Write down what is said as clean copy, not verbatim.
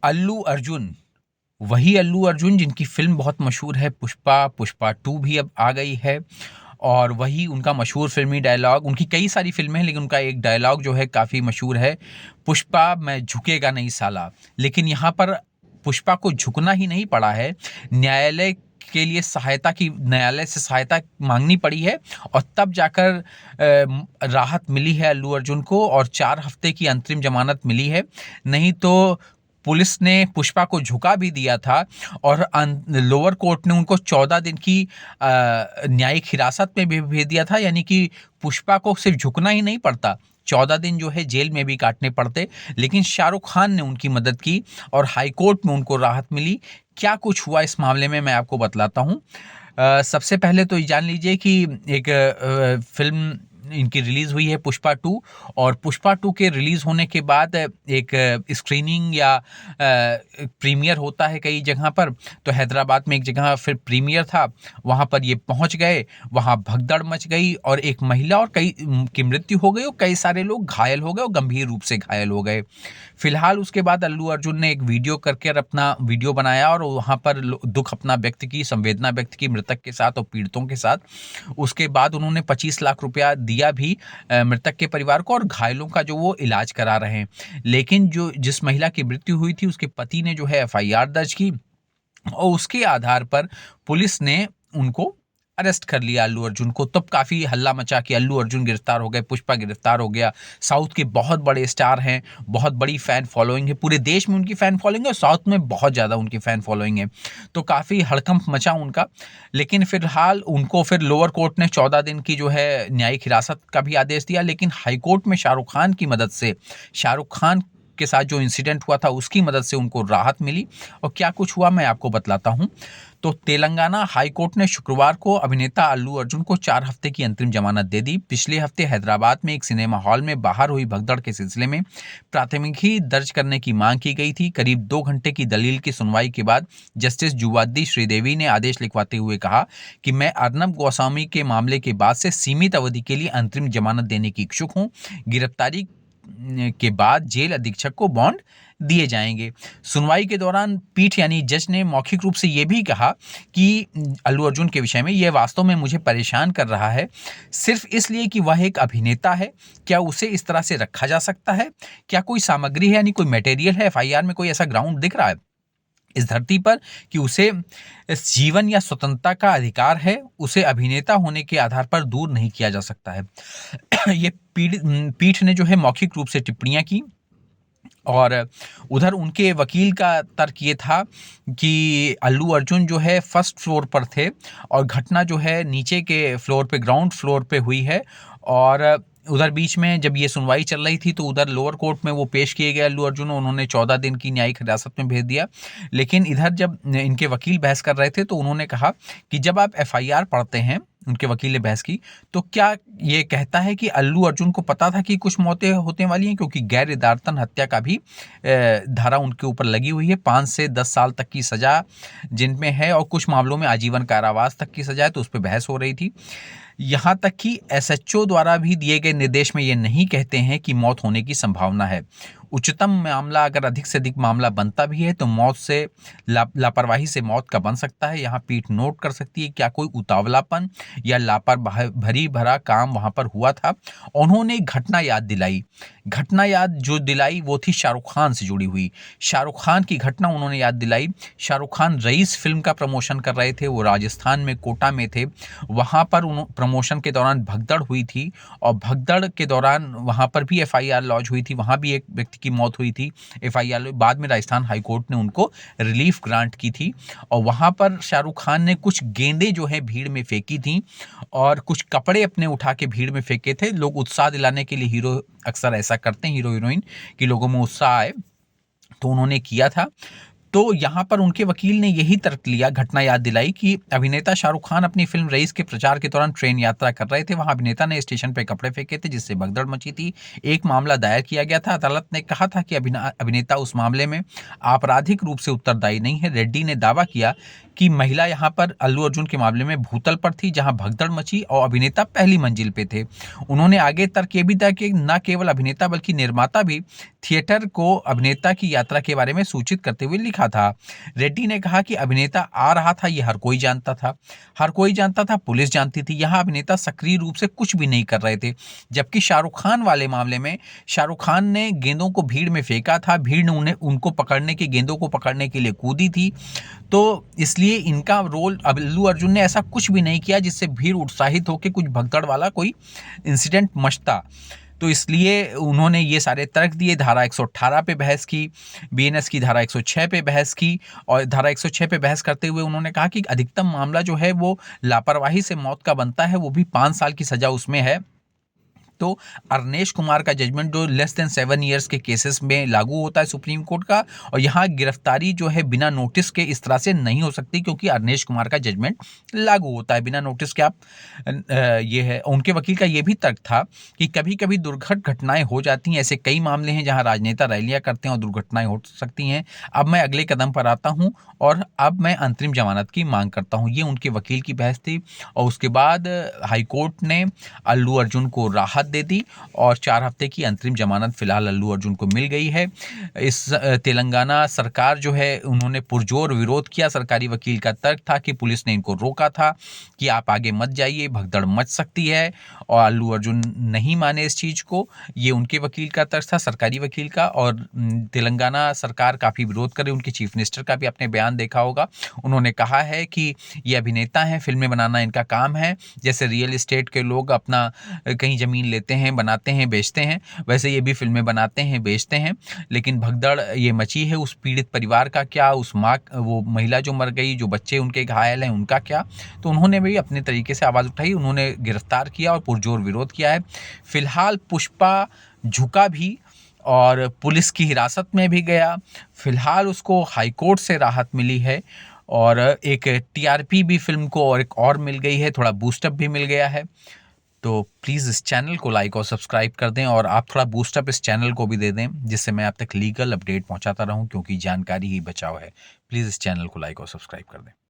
अल्लू अर्जुन, वही अल्लू अर्जुन जिनकी फ़िल्म बहुत मशहूर है पुष्पा, पुष्पा 2 भी अब आ गई है और वही उनका मशहूर फ़िल्मी डायलॉग, उनकी कई सारी फ़िल्में हैं लेकिन उनका एक डायलॉग जो है काफ़ी मशहूर है, पुष्पा मैं झुकेगा नहीं साला। लेकिन यहाँ पर पुष्पा को झुकना ही नहीं पड़ा है, न्यायालय के लिए न्यायालय से सहायता माँगनी पड़ी है और तब जाकर राहत मिली है अल्लू अर्जुन को और 4 हफ़्ते की अंतरिम ज़मानत मिली है। नहीं तो पुलिस ने पुष्पा को झुका भी दिया था और लोअर कोर्ट ने उनको 14 दिन की न्यायिक हिरासत में भी भेज दिया था, यानी कि पुष्पा को सिर्फ झुकना ही नहीं पड़ता, 14 दिन जो है जेल में भी काटने पड़ते। लेकिन शाहरुख खान ने उनकी मदद की और हाई कोर्ट में उनको राहत मिली। क्या कुछ हुआ इस मामले में मैं आपको बतलाता हूँ। सबसे पहले तो ये जान लीजिए कि एक फिल्म इनकी रिलीज़ हुई है पुष्पा 2 और पुष्पा 2 के रिलीज़ होने के बाद एक स्क्रीनिंग या प्रीमियर होता है कई जगह पर। तो हैदराबाद में एक जगह फिर प्रीमियर था, वहाँ पर ये पहुँच गए, वहाँ भगदड़ मच गई और एक महिला और कई की मृत्यु हो गई और कई सारे लोग घायल हो गए और गंभीर रूप से घायल हो गए। फिलहाल उसके बाद अल्लू अर्जुन ने एक वीडियो करके अपना वीडियो बनाया और वहाँ पर दुख अपना व्यक्त की, संवेदना व्यक्त की मृतक के साथ और पीड़ितों के साथ। उसके बाद उन्होंने 25 लाख रुपया दिया भी मृतक के परिवार को और घायलों का जो वो इलाज करा रहे हैं। लेकिन जो जिस महिला की मृत्यु हुई थी उसके पति ने जो है एफआईआर दर्ज की और उसके आधार पर पुलिस ने उनको अरेस्ट कर लिया अल्लू अर्जुन को। तब काफ़ी हल्ला मचा कि अल्लू अर्जुन गिरफ्तार हो गए, पुष्पा गिरफ्तार हो गया। साउथ के बहुत बड़े स्टार हैं, बहुत बड़ी फ़ैन फॉलोइंग है, पूरे देश में उनकी फ़ैन फॉलोइंग है और साउथ में बहुत ज़्यादा उनकी फ़ैन फॉलोइंग है। तो काफ़ी हड़कंप मचा उनका। लेकिन फिलहाल उनको फिर लोअर कोर्ट ने 14 दिन की जो है न्यायिक हिरासत का भी आदेश दिया, लेकिन हाई कोर्ट में शाहरुख खान की मदद से, शाहरुख खान के साथ जो इंसिडेंट हुआ था उसकी मदद से उनको राहत मिली। और क्या कुछ हुआ मैं आपको बतलाता हूँ। तो तेलंगाना हाई कोर्ट ने शुक्रवार को अभिनेता अल्लू अर्जुन को 4 हफ्ते की अंतरिम जमानत दे दी। पिछले हफ्ते हैदराबाद में एक सिनेमा हॉल में बाहर हुई भगदड़ के सिलसिले में प्राथमिकी दर्ज करने की मांग की गई थी। करीब 2 घंटे की दलील की सुनवाई के बाद जस्टिस जुवादी श्रीदेवी ने आदेश लिखवाते हुए कहा कि मैं अर्नब गोस्वामी के मामले के बाद से सीमित अवधि के लिए अंतरिम जमानत देने की इच्छुक हूँ। गिरफ्तारी के बाद जेल अधीक्षक को बॉन्ड दिए जाएंगे। सुनवाई के दौरान पीठ यानी जज ने मौखिक रूप से यह भी कहा कि अल्लू अर्जुन के विषय में यह वास्तव में मुझे परेशान कर रहा है, सिर्फ इसलिए कि वह एक अभिनेता है। क्या उसे इस तरह से रखा जा सकता है? क्या कोई सामग्री है, यानी कोई मटेरियल है, एफआईआर में कोई ऐसा ग्राउंड दिख रहा है इस धरती पर कि उसे इस जीवन या स्वतंत्रता का अधिकार है, उसे अभिनेता होने के आधार पर दूर नहीं किया जा सकता है। ये पीठ ने जो है मौखिक रूप से टिप्पणियां की और उधर उनके वकील का तर्क ये था कि अल्लू अर्जुन जो है फर्स्ट फ्लोर पर थे और घटना जो है नीचे के फ्लोर पे, ग्राउंड फ्लोर पे हुई है। और उधर बीच में जब ये सुनवाई चल रही थी तो उधर लोअर कोर्ट में वो पेश किए गए अल्लू अर्जुन, उन्होंने 14 दिन की न्यायिक हिरासत में भेज दिया। लेकिन इधर जब इनके वकील बहस कर रहे थे तो उन्होंने कहा कि जब आप एफआईआर पढ़ते हैं, उनके वकील ने बहस की, तो क्या ये कहता है कि अल्लू अर्जुन को पता था कि कुछ मौतें होने वाली हैं? क्योंकि गैर इरादतन हत्या का भी धारा उनके ऊपर लगी हुई है, 5 से 10 साल तक की सजा जिनमें है और कुछ मामलों में आजीवन कारावास तक की सजा है। तो उस पर बहस हो रही थी। यहाँ तक कि एसएचओ द्वारा भी दिए गए निर्देश में ये नहीं कहते हैं कि मौत होने की संभावना है। उच्चतम मामला अगर अधिक से अधिक मामला बनता भी है तो मौत से लापरवाही से मौत का बन सकता है। यहाँ पीठ नोट कर सकती है क्या कोई उतावलापन या लापरवाही भरा काम वहाँ पर हुआ था। उन्होंने घटना याद दिलाई, घटना याद जो दिलाई वो थी शाहरुख खान से जुड़ी हुई। शाहरुख खान की घटना उन्होंने याद दिलाई। शाहरुख खान रईस फिल्म का प्रमोशन कर रहे थे, वो राजस्थान में कोटा में थे। वहाँ पर प्रमोशन के दौरान भगदड़ हुई थी और भगदड़ के दौरान वहाँ पर भी एफआईआर लॉन्च हुई थी, वहाँ भी एक व्यक्ति की मौत हुई थी। एफआईआर बाद में राजस्थान हाई कोर्ट ने उनको रिलीफ ग्रांट की थी और वहाँ पर शाहरुख खान ने कुछ गेंदें जो है भीड़ में फेंकी थी और कुछ कपड़े अपने उठा के भीड़ में फेंके थे। लोग उत्साह दिलाने के लिए, हीरो अक्सर ऐसा करते हैं, हीरो हीरोइन कि लोगों में उत्साह आए, तो उन्होंने किया था। तो यहाँ पर उनके वकील ने यही तर्क लिया, घटना याद दिलाई कि अभिनेता शाहरुख खान अपनी फिल्म रईस के प्रचार के दौरान ट्रेन यात्रा कर रहे थे। वहां अभिनेता ने स्टेशन पर कपड़े फेंके थे जिससे भगदड़ मची थी। एक मामला दायर किया गया था। अदालत ने कहा था कि अभिनेता उस मामले में आपराधिक रूप से उत्तरदायी नहीं है। रेड्डी ने दावा किया कि महिला यहाँ पर अल्लू अर्जुन के मामले में भूतल पर थी, जहाँ भगदड़ मची और अभिनेता पहली मंजिल पे थे। उन्होंने आगे तर्क ये भी दिया कि न केवल अभिनेता बल्कि निर्माता भी थिएटर को अभिनेता की यात्रा के बारे में सूचित करते हुए लिखा था। रेड्डी ने कहा कि अभिनेता आ रहा था, ये हर कोई जानता था, हर कोई जानता था, पुलिस जानती थी। यहाँ अभिनेता सक्रिय रूप से कुछ भी नहीं कर रहे थे। जबकि शाहरुख खान वाले मामले में शाहरुख खान ने गेंदों को भीड़ में फेंका था, भीड़ ने उन्हें उनको पकड़ने की गेंदों को पकड़ने के लिए कूदी थी। तो इसलिए इनका रोल, अल्लू अर्जुन ने ऐसा कुछ भी नहीं किया जिससे भीड़ उत्साहित होकर कुछ भगदड़ वाला कोई इंसिडेंट मचता। तो इसलिए उन्होंने ये सारे तर्क दिए। धारा 118 पे बहस की, बीएनएस की धारा 106 पे बहस की, और धारा 106 पे बहस करते हुए उन्होंने कहा कि अधिकतम मामला जो है वो लापरवाही से मौत का बनता है, वो भी 5 साल की सजा उसमें है। तो अरनेश कुमार का जजमेंट जो लेस देन 7 ईयर्स के केसेस में लागू होता है सुप्रीम कोर्ट का, और यहाँ गिरफ्तारी जो है बिना नोटिस के इस तरह से नहीं हो सकती, क्योंकि अरनेश कुमार का जजमेंट लागू होता है बिना नोटिस के। आप ये है, उनके वकील का ये भी तर्क था कि कभी कभी दुर्घट घटनाएं हो जाती हैं, ऐसे कई मामले हैं जहाँ राजनेता रैलियां करते हैं और दुर्घटनाएं हो सकती हैं। अब मैं अगले कदम पर आता हूँ और अब मैं अंतरिम जमानत की मांग करता हूँ, ये उनके वकील की बहस थी। और उसके बाद हाईकोर्ट ने अल्लू अर्जुन को राहत दे दी और 4 हफ्ते की अंतरिम जमानत फिलहाल अल्लू अर्जुन को मिल गई है। इस तेलंगाना सरकार जो है उन्होंने पुरजोर विरोध किया। सरकारी वकील का तर्क था कि पुलिस ने इनको रोका था कि आप आगे मत जाइए, भगदड़ मच सकती है, और अल्लू अर्जुन नहीं माने इस चीज़ को। ये उनके वकील का तर्क था, सरकारी वकील का, और तेलंगाना सरकार काफ़ी विरोध करे। उनके चीफ मिनिस्टर का भी आपने बयान देखा होगा, उन्होंने कहा है कि ये अभिनेता हैं, फिल्में बनाना इनका काम है। जैसे रियल एस्टेट के लोग अपना कहीं ज़मीन लेते हैं, बनाते हैं, बेचते हैं, वैसे ये भी फिल्में बनाते हैं, बेचते हैं। लेकिन भगदड़ ये मची है, उस पीड़ित परिवार का क्या, उस माँ, वो महिला जो मर गई, जो बच्चे उनके घायल हैं, उनका क्या। तो उन्होंने भी अपने तरीके से आवाज़ उठाई, उन्होंने गिरफ्तार किया और पुरजोर विरोध किया है। फिलहाल पुष्पा झुका भी और पुलिस की हिरासत में भी गया। फिलहाल उसको हाईकोर्ट से राहत मिली है और एक टीआरपी भी फिल्म को और एक और मिल गई है, थोड़ा बूस्टअप भी मिल गया है। तो प्लीज़ इस चैनल को लाइक और सब्सक्राइब कर दें, और आप थोड़ा बूस्टअप इस चैनल को भी दे दें, जिससे मैं आप तक लीगल अपडेट पहुंचाता रहूं, क्योंकि जानकारी ही बचाव है। प्लीज़ इस चैनल को लाइक और सब्सक्राइब कर दें।